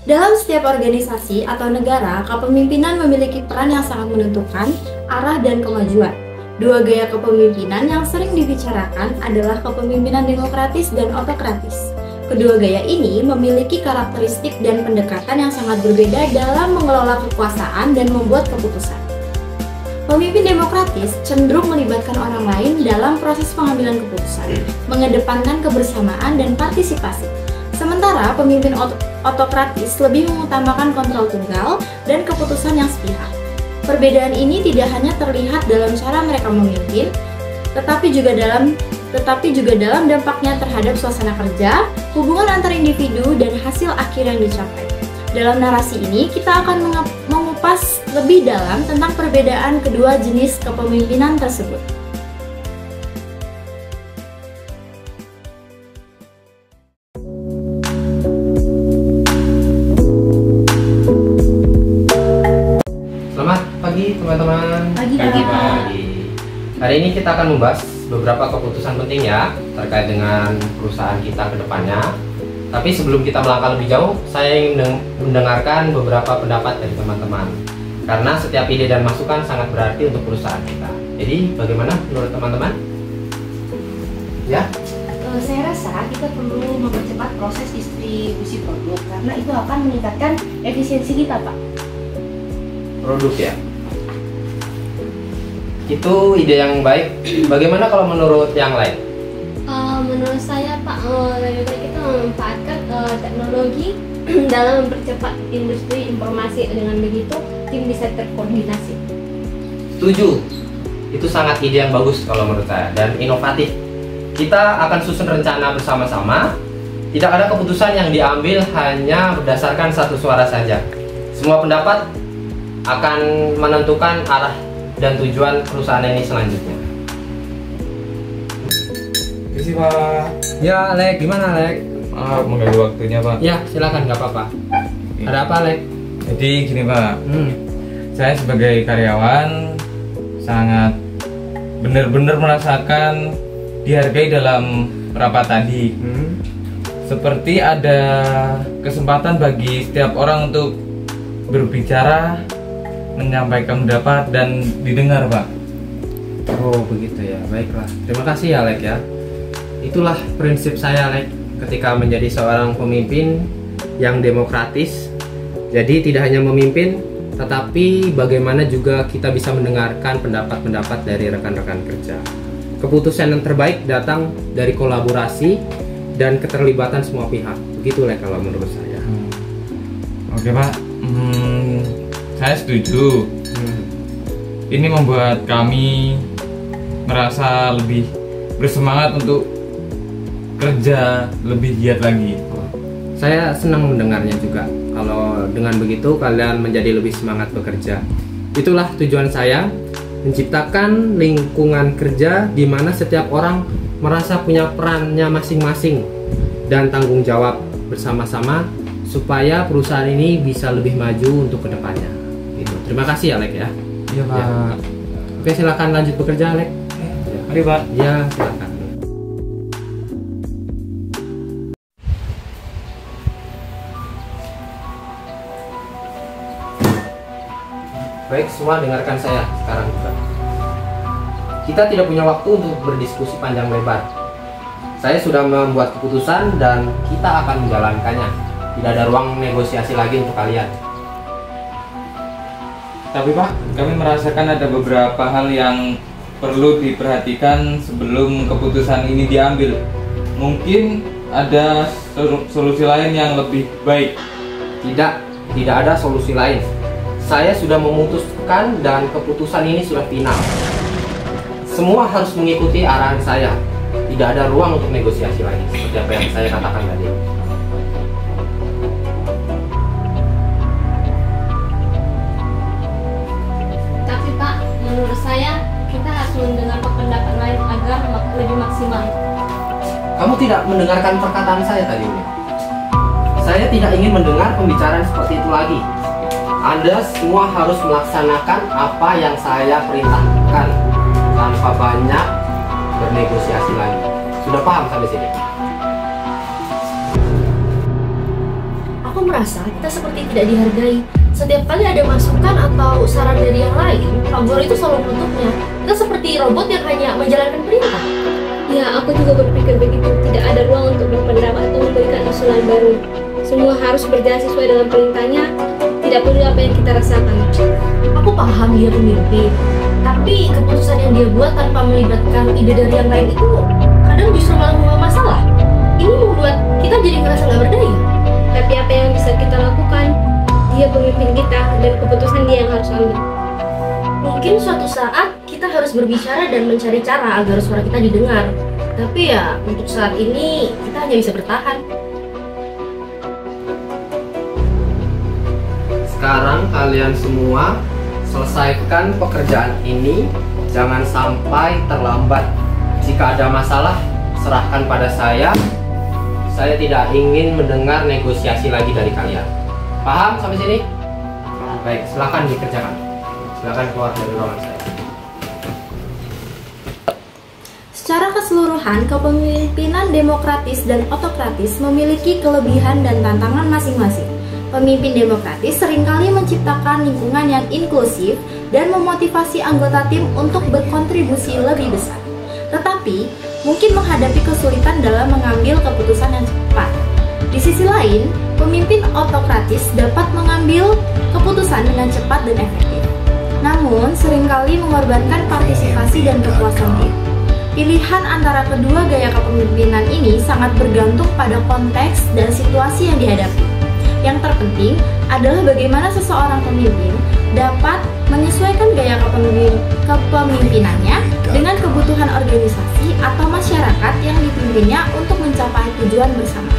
Dalam setiap organisasi atau negara, kepemimpinan memiliki peran yang sangat menentukan arah dan kemajuan. Dua gaya kepemimpinan yang sering dibicarakan adalah kepemimpinan demokratis dan otokratis. Kedua gaya ini memiliki karakteristik dan pendekatan yang sangat berbeda dalam mengelola kekuasaan dan membuat keputusan. Pemimpin demokratis cenderung melibatkan orang lain dalam proses pengambilan keputusan, mengedepankan kebersamaan dan partisipasi. Sementara pemimpin otokratis lebih mengutamakan kontrol tunggal dan keputusan yang sepihak. Perbedaan ini tidak hanya terlihat dalam cara mereka memimpin, tetapi juga dalam dampaknya terhadap suasana kerja, hubungan antar individu, dan hasil akhir yang dicapai. Dalam narasi ini, kita akan mengupas lebih dalam tentang perbedaan kedua jenis kepemimpinan tersebut. Selamat pagi teman-teman. Pagi. Hari ini kita akan membahas beberapa keputusan penting ya terkait dengan perusahaan kita ke depannya. Tapi sebelum kita melangkah lebih jauh, saya ingin mendengarkan beberapa pendapat dari teman-teman. Karena setiap ide dan masukan sangat berarti untuk perusahaan kita. Jadi bagaimana menurut teman-teman? Ya? Saya rasa kita perlu mempercepat proses distribusi produk karena itu akan meningkatkan efisiensi kita, Pak. Produk ya? Itu ide yang baik. Bagaimana kalau menurut yang lain? Menurut saya, Pak, lebih baik kita memanfaatkan teknologi dalam mempercepat industri informasi. Dengan begitu, tim bisa terkoordinasi. Setuju. Itu sangat ide yang bagus kalau menurut saya dan inovatif. Kita akan susun rencana bersama-sama. Tidak ada keputusan yang diambil hanya berdasarkan satu suara saja. Semua pendapat akan menentukan arah dan tujuan perusahaan ini selanjutnya. Terima kasih, Pak. Ya, Alek, gimana Alek? Maaf mengganggu waktunya, Pak. Ya, silakan, nggak apa-apa. Ada apa, Alek? Jadi gini, Pak. Saya sebagai karyawan sangat benar-benar merasakan dihargai dalam rapat tadi. Seperti ada kesempatan bagi setiap orang untuk berbicara, menyampaikan pendapat dan didengar, Pak. Oh, begitu ya. Baiklah. Terima kasih ya, Alek ya. Itulah prinsip saya, Alek, ketika menjadi seorang pemimpin yang demokratis. Jadi tidak hanya memimpin, tetapi bagaimana juga kita bisa mendengarkan pendapat-pendapat dari rekan-rekan kerja. Keputusan yang terbaik datang dari kolaborasi dan keterlibatan semua pihak. Begitu, Alek, kalau menurut saya. Oke, Pak. Saya setuju. Ini membuat kami merasa lebih bersemangat untuk kerja lebih giat lagi. Saya senang mendengarnya juga. Kalau dengan begitu kalian menjadi lebih semangat bekerja. Itulah tujuan saya, menciptakan lingkungan kerja di mana setiap orang merasa punya perannya masing-masing dan tanggung jawab bersama-sama supaya perusahaan ini bisa lebih maju untuk kedepannya. Gitu. Terima kasih, Alek ya. Iya, Pak. Ya. Oke, silakan lanjut bekerja, Alek. Mari, Pak. Ya, silakan. Baik, semua dengarkan saya sekarang juga. Kita tidak punya waktu untuk berdiskusi panjang lebar. Saya sudah membuat keputusan dan kita akan menjalankannya. Tidak ada ruang negosiasi lagi untuk kalian. Tapi, Pak, kami merasakan ada beberapa hal yang perlu diperhatikan sebelum keputusan ini diambil. Mungkin ada solusi lain yang lebih baik. Tidak ada solusi lain. Saya sudah memutuskan dan keputusan ini sudah final. Semua harus mengikuti arahan saya. Tidak ada ruang untuk negosiasi lagi, seperti apa yang saya katakan tadi. Tapi, Pak, menurut saya kita harus mendengar pendapat lain agar lebih maksimal. Kamu tidak mendengarkan perkataan saya tadi, Umi. Saya tidak ingin mendengar pembicaraan seperti itu lagi. Anda semua harus melaksanakan apa yang saya perintahkan tanpa banyak bernegosiasi lagi. Sudah paham sampai sini? aku merasa kita seperti tidak dihargai. Setiap kali ada masukan atau saran dari yang lain, Pak Guru itu selalu menutupnya. Kita seperti robot yang hanya menjalankan perintah. Ya, aku juga berpikir begitu. Tidak ada ruang untuk berpendapat atau memberikan usulan baru. Semua harus berjalan sesuai dengan perintahnya. Tidak peduli apa yang kita rasakan. Aku paham dia pemimpin, tapi keputusan yang dia buat tanpa melibatkan ide dari yang lain itu kadang justru malah membawa masalah. Ini membuat kita jadi merasa nggak berdaya. Tapi apa yang bisa kita lakukan? Dia pemimpin kita dan keputusan dia yang harus ambil. Mungkin suatu saat kita harus berbicara dan mencari cara agar suara kita didengar. Tapi ya, untuk saat ini kita hanya bisa bertahan. Sekarang kalian semua selesaikan pekerjaan ini, jangan sampai terlambat. Jika ada masalah, serahkan pada saya. Saya tidak ingin mendengar negosiasi lagi dari kalian. Paham sampai sini? Baik, silakan dikerjakan. Silakan keluar dari ruangan saya. Secara keseluruhan, kepemimpinan demokratis dan otokratis memiliki kelebihan dan tantangan masing-masing. Pemimpin demokratis seringkali menciptakan lingkungan yang inklusif dan memotivasi anggota tim untuk berkontribusi lebih besar. Tetapi, mungkin menghadapi kesulitan dalam mengambil keputusan yang cepat. Di sisi lain, pemimpin otokratis dapat mengambil keputusan dengan cepat dan efektif. Namun, seringkali mengorbankan partisipasi dan kepuasan tim. Pilihan antara kedua gaya kepemimpinan ini sangat bergantung pada konteks dan situasi yang dihadapi. Yang terpenting adalah bagaimana seseorang pemimpin dapat menyesuaikan gaya kepemimpinannya dengan kebutuhan organisasi atau masyarakat yang dipimpinnya untuk mencapai tujuan bersama.